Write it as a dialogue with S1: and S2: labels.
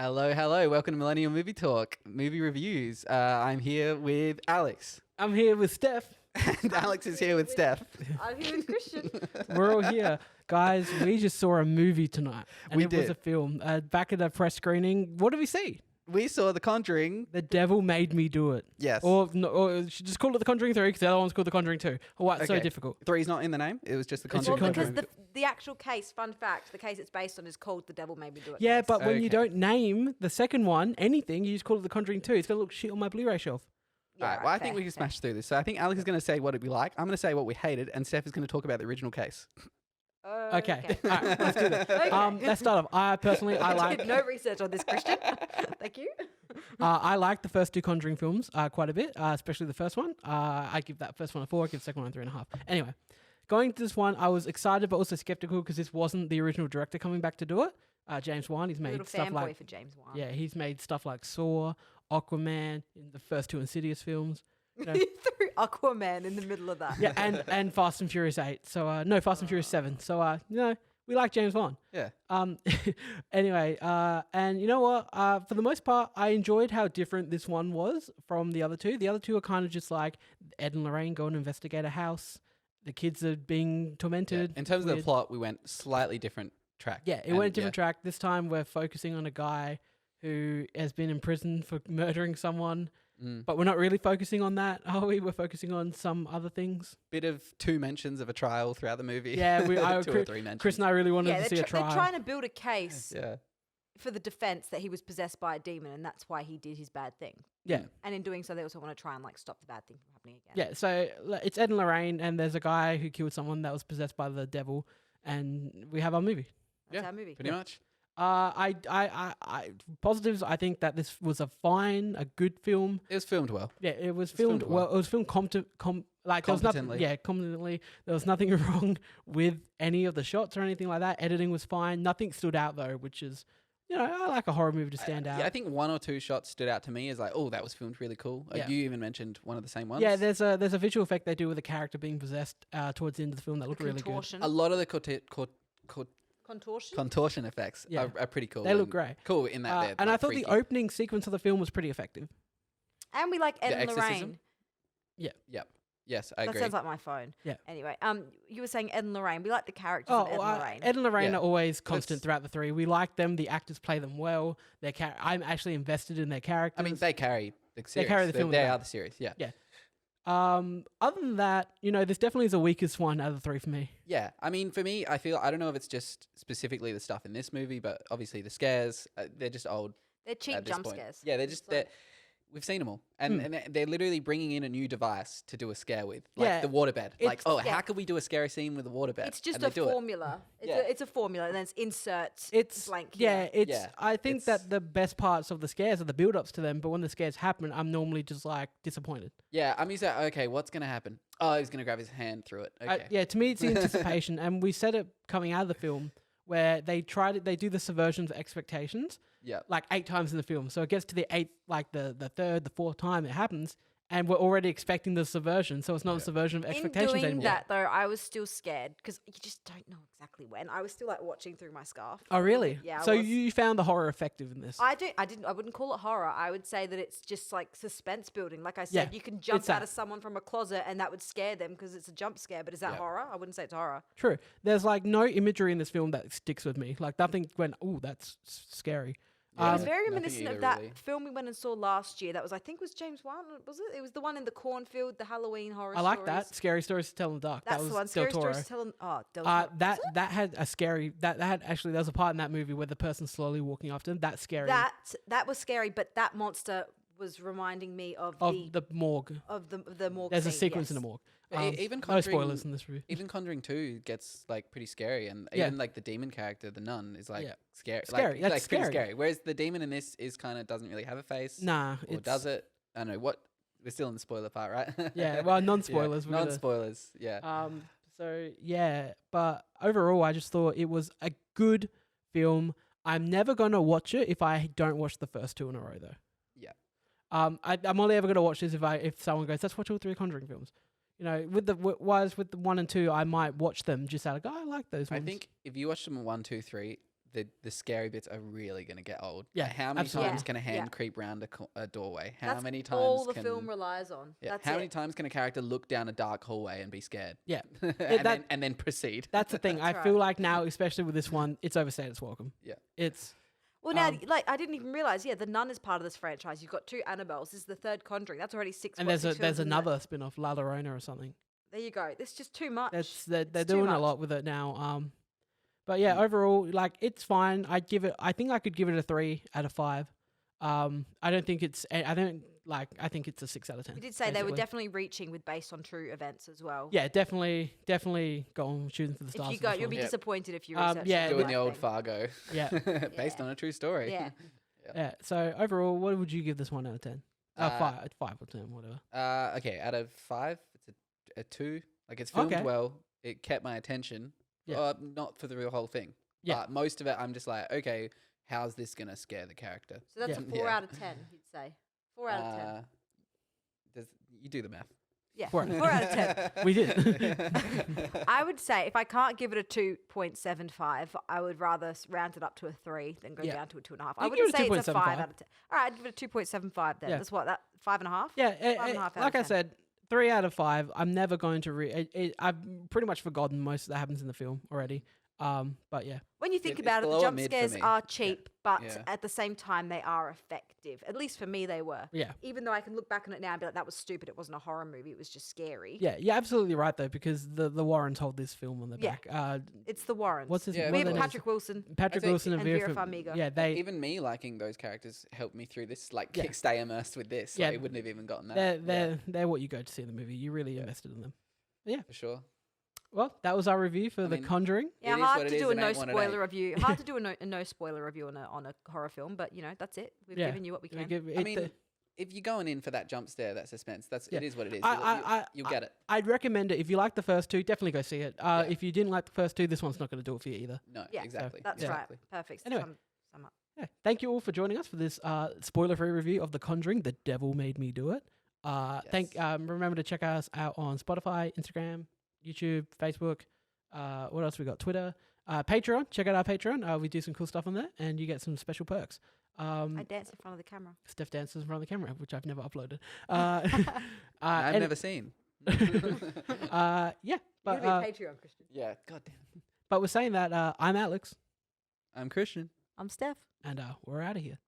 S1: Hello, hello. Welcome to Millennial Movie Talk, movie reviews. I'm here with Alex.
S2: I'm here with Steph.
S1: And Alex is here with Steph.
S3: I'm here with Christian.
S2: We're all here. Guys, we just saw a movie tonight. And
S1: We
S2: it was
S1: did.
S2: a film. Back at a press screening, what did we see?
S1: We saw The Conjuring.
S2: The Devil Made Me Do It.
S1: Yes.
S2: Or just call it The Conjuring 3 because the other one's called The Conjuring 2. Oh, why it's so
S1: Okay.
S2: difficult?
S1: 3's not in the name. It was just The
S2: It's
S1: Conjuring.
S2: a
S3: Well,
S2: Conjuring.
S3: because the actual case, fun fact, the case it's based on is called The Devil Made Me Do It.
S2: Yeah,
S3: case.
S2: but when you
S1: Okay.
S2: don't name the second one anything, you just call it The Conjuring 2. It's going to look shit on my Blu-ray shelf.
S3: Yeah,
S1: All right,
S3: right,
S1: well, I
S3: fair,
S1: think we can
S3: fair.
S1: smash through this. So I think Alex is going to say what we like. I'm going to say what we hated, and Steph is going to talk about the original case.
S2: Okay. All right, let's do this.
S3: Okay.
S2: Let's start off. I
S3: I
S2: like
S3: did no research on this, Christian. Thank you.
S2: I like the first two Conjuring films quite a bit, especially the first one. I give that first one a 4, I give the second one a 3.5. Anyway, going to this one, I was excited but also skeptical because this wasn't the original director coming back to do it. James Wan, he's
S3: A
S2: made
S3: little
S2: stuff
S3: fanboy
S2: like
S3: for James Wan.
S2: yeah, he's made stuff like Saw, Aquaman, in the first two Insidious films. know.
S3: You threw Aquaman in the middle of that.
S2: Yeah, and Fast and Furious 8. So no, Fast and Furious 7. So we like James Wan.
S1: Yeah.
S2: Anyway, and you know what? For the most part, I enjoyed how different this one was from the other two. The other two are kind of just like Ed and Lorraine go and investigate a house. The kids are being tormented.
S1: In terms of the
S2: with-
S1: plot, we went slightly different track.
S2: Yeah, it
S1: And,
S2: went a different track. This time we're focusing on a guy who has been in prison for murdering someone.
S1: Mm.
S2: But we're not really focusing on that, are we? We're focusing on some other things.
S1: Bit of 2 mentions of a trial throughout the movie.
S2: Yeah,
S1: 2 or 3 mentions.
S2: Chris and I really wanted
S3: Yeah,
S2: to see a
S3: they're
S2: trial.
S3: trying to build a case
S1: Yeah.
S3: for the defense that he was possessed by a demon and that's why he did his bad thing.
S2: Yeah.
S3: And in doing so, they also want to try and stop the bad thing from happening again.
S2: Yeah, so it's Ed and Lorraine, and there's a guy who killed someone that was possessed by the devil, and we have our movie.
S3: That's
S1: Yeah,
S3: our movie.
S1: Pretty much.
S2: I positives. I think that this was a good film.
S1: It was filmed well.
S2: Yeah, it was
S1: filmed
S2: filmed well. It was filmed there was nothing.
S1: Competently.
S2: Yeah, competently. There was nothing wrong with any of the shots or anything like that. Editing was fine. Nothing stood out though, which is, I like a horror movie to stand out.
S1: Yeah, I think 1 or 2 shots stood out to me as like, oh, that was filmed really cool.
S2: Yeah.
S1: You even mentioned one of the same ones.
S2: Yeah, there's a visual effect they do with a character being possessed towards the end of the film that looked really good.
S3: Contortion.
S1: A lot of the
S3: Contortion?
S1: contortion effects
S2: Yeah.
S1: are pretty cool.
S2: They look
S1: and
S2: great.
S1: Cool in that. they're,
S2: And I
S1: like,
S2: thought
S1: freaky.
S2: the opening sequence of the film was pretty effective.
S3: And we like Ed
S1: The
S3: and
S1: exorcism?
S3: Lorraine.
S1: Yep. Yes, I
S3: That
S1: agree.
S3: sounds like my phone.
S2: Yeah.
S3: Anyway, you were saying Ed and Lorraine. We like the characters
S2: Oh,
S3: of Ed and Lorraine.
S2: Ed and Lorraine
S1: Yeah.
S2: are always constant
S1: That's-
S2: throughout the 3. We like them. The actors play them well. I'm actually invested in their characters.
S1: I mean, they carry the series.
S2: carry the film
S1: They
S2: well.
S1: are the series. Yeah.
S2: Yeah. Other than that, this definitely is the weakest one out of the 3 for me.
S1: Yeah. I mean, for me, I don't know if it's just specifically the stuff in this movie, but obviously the scares, they're just old.
S3: They're cheap
S1: at this
S3: jump
S1: point.
S3: scares.
S1: Yeah,
S3: It's like-
S1: we've seen them all, and they're literally bringing in a new device to do a scare with, like
S2: Yeah,
S1: the waterbed. Like,
S2: it's-
S3: yeah.
S1: how could we do a scary scene with a waterbed?
S3: It's just
S1: And they
S3: a
S1: do it.
S3: formula.
S1: Yeah.
S3: It's a formula, and then it's insert
S2: It's
S3: blank.
S2: yeah,
S3: here.
S2: it's.
S1: Yeah,
S2: I think
S1: it's-
S2: that the best parts of the scares are the build-ups to them, but when the scares happen, I'm normally just like disappointed.
S1: Yeah, I'm used to, okay, what's gonna happen? Oh, he's gonna grab his hand through it. Okay.
S2: Yeah, to me, it's the anticipation, and we said it coming out of the film where they do the subversion of expectations.
S1: Yeah.
S2: Like 8 times in the film. So it gets to the 8th, like the 3rd, the 4th time it happens, and we're already expecting the subversion. So it's not a subversion of
S3: In
S2: expectations
S3: doing
S2: anymore.
S3: that, though, I was still scared because you just don't know exactly when. I was still watching through my scarf.
S2: Oh, really?
S3: Yeah. I
S2: So
S3: was.
S2: you found the horror effective in this?
S3: I wouldn't call it horror. I would say that it's just like suspense building. Like I said,
S2: Yeah,
S3: you can jump
S2: it's
S3: out
S2: that.
S3: of someone from a closet and that would scare them because it's a jump scare. But is that
S1: Yeah.
S3: horror? I wouldn't say it's horror.
S2: True. There's like no imagery in this film that sticks with me. Like nothing went, ooh, that's scary.
S3: It was
S1: Yeah,
S3: very
S1: nothing
S3: reminiscent
S1: either,
S3: of that
S1: really.
S3: film we went and saw last year. That was, I think, was James Wan. Was it? It was the one in the cornfield, the Halloween horror.
S2: I like
S3: stories.
S2: that. Scary Stories to Tell in the Dark.
S3: That's
S2: that was
S3: the one.
S2: Del
S3: Scary
S2: Toro.
S3: stories to tell. Oh, Del Toro.
S2: That had a scary. That had actually, there was a part in that movie where the person's slowly walking after them. That's scary.
S3: That was scary, but that monster was reminding me of
S2: the morgue.
S3: the morgue.
S2: There's a
S3: scene,
S2: sequence
S3: yes.
S2: in the morgue.
S1: But even
S2: no
S1: Conjuring,
S2: spoilers in this review.
S1: Even Conjuring 2 gets like pretty scary, and
S2: Yeah.
S1: even like the demon character, the nun, is like
S2: Yeah.
S1: scary.
S2: Scary,
S1: Like,
S2: that's
S1: pretty
S2: scary.
S1: scary. Whereas the demon in this is kind of doesn't really have a face.
S2: Nah,
S1: Or does it? I don't know. What? We're still in the spoiler part, right?
S2: Yeah, well, non-spoilers.
S1: Yeah.
S2: we're gonna-
S1: Non-spoilers. Yeah.
S2: So yeah, but overall, I just thought it was a good film. I'm never gonna watch it if I don't watch the first 2 in a row, though.
S1: Yeah.
S2: I'm only ever gonna watch this if someone goes, let's watch all 3 Conjuring films. With the 1 and 2, I might watch them just out of I like those
S1: I
S2: ones.
S1: think if you watch them 1, 2, 3, the scary bits are really going to get old.
S2: Yeah,
S1: Like, how many
S2: absolutely.
S1: times can a hand
S3: Yeah.
S1: creep round a doorway? How
S3: That's
S1: many times
S3: all the
S1: can
S3: film relies on.
S1: yeah,
S3: That's
S1: how
S3: it.
S1: many times can a character look down a dark hallway and be scared?
S2: Yeah.
S1: and then proceed.
S2: That's the thing.
S3: That's
S2: I feel
S3: right.
S2: like now, especially with this one, it's overstayed its welcome.
S1: Yeah.
S2: It's
S3: Well, now, like, I didn't even realize. Yeah, the Nun is part of this franchise. You've got 2 Annabelles. This is the 3rd Conjuring. That's already 6.
S2: and
S3: what,
S2: there's
S3: 6
S2: there's
S3: films, isn't it?
S2: another spin-off, La Llorona or something.
S3: There you go. It's just too much.
S2: They're
S3: It's too
S2: doing a
S3: much.
S2: lot with it now. But yeah, overall, like it's fine. I think I could give it a 3 out of 5. I don't think it's. I think it's a 6 out of 10.
S3: You did say they were
S2: basically.
S3: definitely reaching with based on true events as well.
S2: Yeah, definitely going shooting for the
S3: If
S2: stars.
S3: you
S2: for
S3: go,
S2: this
S3: you'll
S2: one.
S3: be
S1: Yep.
S3: disappointed if you
S2: Um,
S3: research
S2: yeah,
S3: the
S1: Doing
S3: right
S1: the old
S3: thing.
S1: Fargo.
S2: Yeah.
S1: Based
S3: Yeah.
S1: on a true story.
S3: Yeah.
S2: Yeah. So overall, what would you give this one out of 10?
S1: Uh,
S2: 5 or 10, whatever.
S1: Okay, out of 5, it's a 2. Like, it's filmed
S2: Okay.
S1: well. It kept my attention.
S2: Yeah.
S1: Not for the real whole thing.
S2: Yeah.
S1: But most of it, I'm just like, okay, how's this gonna scare the character?
S3: So that's
S2: Yeah.
S3: a 4
S1: Yeah.
S3: out of 10, you'd say. 4 out of 10.
S1: You do the math.
S3: Yeah.
S2: 4
S3: 4 out of 10.
S2: We did.
S3: I would say if I can't give it a 2.75, I would rather round it up to a 3 than go
S2: Yeah.
S3: down to a 2.5.
S2: You
S3: I
S2: can give
S3: wouldn't
S2: it a
S3: say it's a 5
S2: 2.75.
S3: out of 10. All right, I'd give it a 2.75 then.
S2: Yeah.
S3: That's what, that 5.5?
S2: Yeah,
S3: 5.5 out of
S2: like I
S3: 10.
S2: said, 3 out of 5. I'm never going to I've pretty much forgotten most that happens in the film already. But yeah,
S3: When you think
S1: It's
S3: about it, the
S1: below a
S3: jump
S1: mid for
S3: scares
S1: me.
S3: are cheap, but
S1: Yeah.
S3: at the same time, they are effective. At least for me, they were.
S2: yeah.
S3: Even though I can look back on it now and be like, that was stupid. It wasn't a horror movie. It was just scary.
S2: Yeah, you're absolutely right though, because the Warrens hold this film on the
S3: Yeah.
S2: back.
S3: It's the Warrens.
S2: What's his
S1: Yeah,
S2: what
S3: We
S2: are
S3: have
S2: their names?
S3: Patrick Wilson.
S2: Patrick
S1: I'd say-
S2: Wilson and
S3: and
S2: Vera
S3: Vera Farmiga.
S2: Yeah, they
S1: Even me liking those characters helped me through this. Like,
S2: Yeah.
S1: stay immersed with this.
S2: Yeah.
S1: Like, I wouldn't have even gotten that.
S2: they're what you go to see in the movie. You really
S1: Yeah.
S2: invested in them.
S1: For sure.
S2: Well, that was our review for The
S1: mean,
S2: Conjuring.
S3: Yeah,
S1: It is
S3: hard
S1: what
S3: to
S1: it
S3: do
S1: is,
S3: a
S1: it
S3: no
S1: ain't what it
S3: spoiler
S1: ain't.
S3: review. Hard to do a no spoiler review on a horror film, but you know that's it. We've
S2: Yeah.
S3: given you what we
S2: We
S3: can.
S2: give
S1: I
S2: it
S1: mean,
S2: the-
S1: if you're going in for that jump scare, that suspense,
S2: Yeah.
S1: it is what it is.
S2: I-
S1: You'll get it.
S2: I'd recommend it if you like the first 2. Definitely go see it.
S1: Yeah.
S2: If you didn't like the first 2, this one's not going to do it for you either.
S1: No,
S3: Yeah,
S1: exactly.
S3: That's
S1: exactly.
S3: right. Perfect.
S2: Anyway.
S3: Sum up.
S2: Yeah. Thank you all for joining us for this spoiler-free review of The Conjuring. The Devil Made Me Do It. Remember to check us out on Spotify, Instagram, YouTube, Facebook. What else we got? Twitter, Patreon. Check out our Patreon. We do some cool stuff on there, and you get some special perks.
S3: I dance in front of the camera.
S2: Steph dances in front of the camera, which I've never uploaded.
S1: I've
S2: and-
S1: never seen.
S2: yeah,
S3: You're
S2: but
S3: gonna be a Patreon, Christian.
S1: Yeah, goddamn.
S2: but we're saying that I'm Alex,
S1: I'm Christian.
S3: I'm Steph.
S2: and we're out of here.